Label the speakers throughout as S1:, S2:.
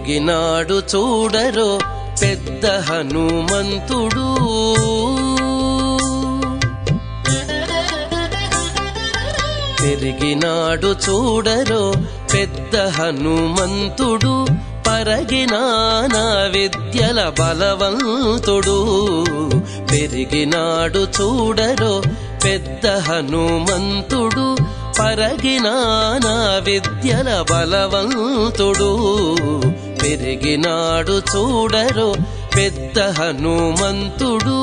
S1: పెరిగినాడు చూడరో పెద్ద హనుమంతుడు. పెరిగినాడు చూడరో పెద్ద హనుమంతుడు, పరగినానా విద్యల బలవంతుడు. పెరిగినాడు చూడరో పెద్ద హనుమంతుడు, పరగినానా విద్యల బలవంతుడు. పెరిగినాడు చూడరో పెద్ద హనుమంతుడు.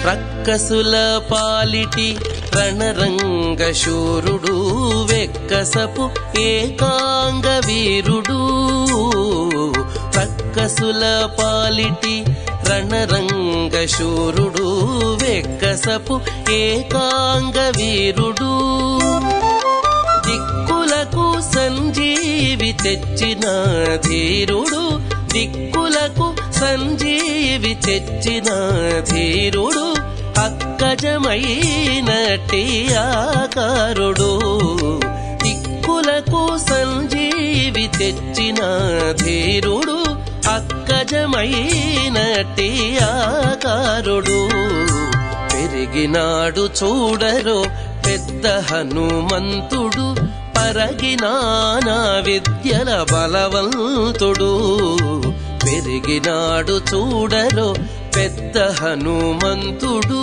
S1: రక్కసుల పాలిటి రణరంగ శూరుడు, వెక్కసపు ఏకాంగ వీరుడు. రక్కసుల పాలిటి రణరంగ శూరుడు, వెక్కసపు ఏకాంగ వీరుడు. దిక్కులకు సంజీవి తెచ్చిన ధీరుడు, దిక్కులకు సంజీవి తెచ్చిన ధీరుడు. అక్కజమైనట్టి ఆకారుడు, దిక్కులకు సంజీవి తెచ్చిన ధీరుడు. అక్కజమైనట్టి ఆకారుడు. పెరిగినాడు చూడరో పెద్ద హనుమంతుడు, పరగినానా విద్యల బలవంతుడు. పెరిగినాడు చూడరో పెద్ద హనుమంతుడు.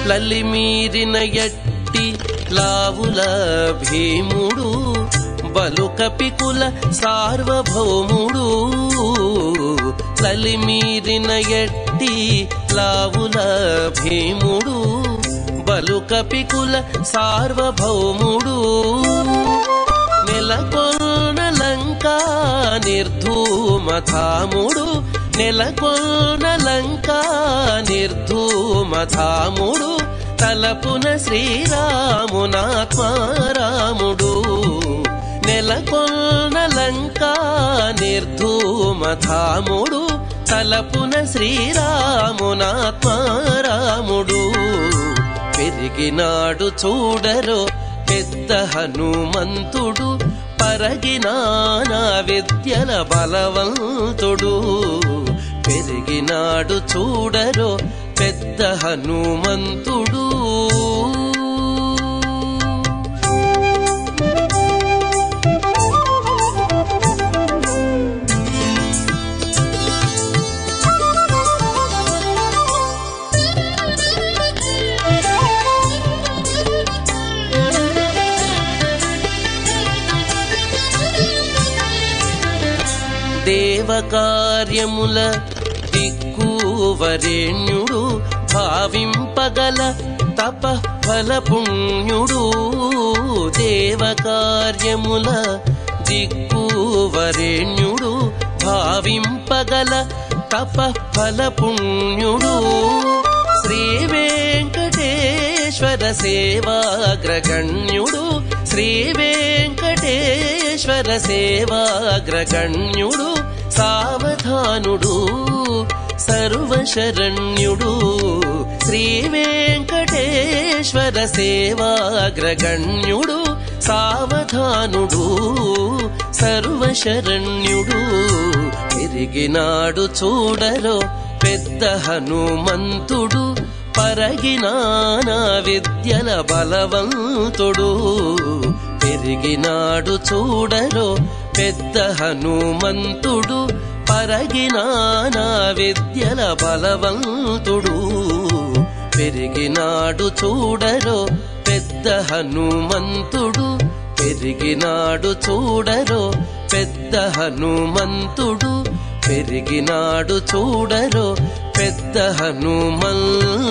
S1: లలిమీరిన ఎట్టి లావుల భీముడు, బలుకపికుల సార్వభౌముడు. లలిమీరిన ఎట్టి లావుల భీముడు, బలుకపికుల సార్వభౌముడు. నెలకొన్న లంకా నిర్ధూమధాముడు, నెలకొన్న లంకా నిర్ధూమధాముడు. తలపున శ్రీరామునాత్మారాముడు, నెలకొన్న లంకా నిర్ధూమధాముడు. తలపున శ్రీరామునాత్మారాముడు. పెరిగినాడు చూడరో పెద్ద హనుమంతుడు, పరగినానా విద్యల బలవంతుడు. పెరిగినాడు చూడరో పెద్ద హనుమంతుడు. దేవకార్యముల దిక్కువరేణ్యుడు, భావింపగల తపఫల పుణ్యుడు. దేవకార్యముల దిక్కువరేణ్యుడు, భావింపగల తపఫల పుణ్యుడు. శ్రీ వెంకటేశ్వర సేవాగ్రగణ్యుడు, శ్రీ వెంకటేశ్వర సేవాగ్రగణ్యుడు. సావధానుడు సర్వశరణ్యుడు, శ్రీ వెంకటేశ్వర సేవాగ్రగణ్యుడు. సావధానుడు సర్వశరణ్యుడు. పెరిగినాడు చూడరో పెద్ద హనుమంతుడు, పరగినానా విద్యల బలవంతుడు. పెరిగినాడు చూడరో పెద్ద హనుమంతుడు, పరగినానా విద్యల బలవంతుడు. పెరిగినాడు చూడరో పెద్ద హనుమంతుడు, పెరిగినాడు చూడరో పెద్ద హనుమంతుడు పెరిగినాడు చూడరో పెద్ద హనుమంతుడు.